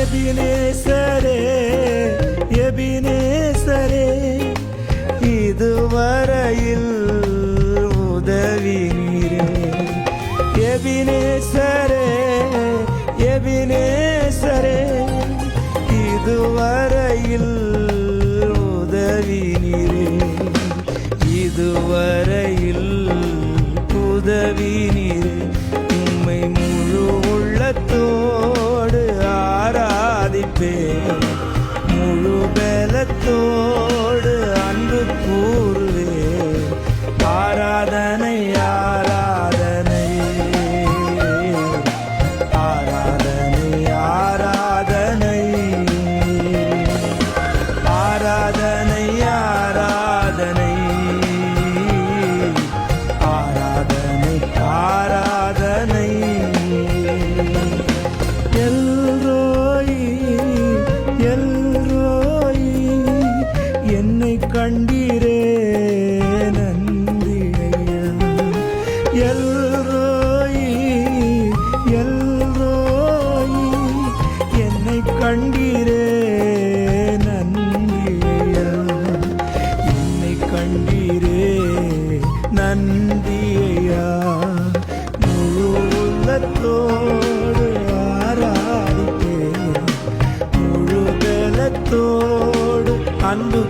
எபினேசரே எபினேசரே இதுவரையில் உதவி நீரே. எபினேசரே எபினேசரே இதுவரையில் உதவி நீரே. இதுவரையில் உதவி நீரே. உம்மை முழு உள்ளத்தோடு ஆராதிப்பேன், முழு பலத்தோடு அன்பு கூறுவேன். ஆராதனை ஆராதனை ஆராதனை ஆராதனை ஆராதனை ஆராதனை ஆராதனை ஆராதனை. எல்ரோயி எல்ரோயி என்னை கண்டீரே நன்றி ஐயா. எல்ரோயி எல்ரோயி என்னை கண்டீரே நன்றி ஐயா. என்னை கண்டீரே நன்றி ஐயா. முழு உள்ளத்தோடு ஆராதிப்பேன், முழு பலத்தோடு அன்பு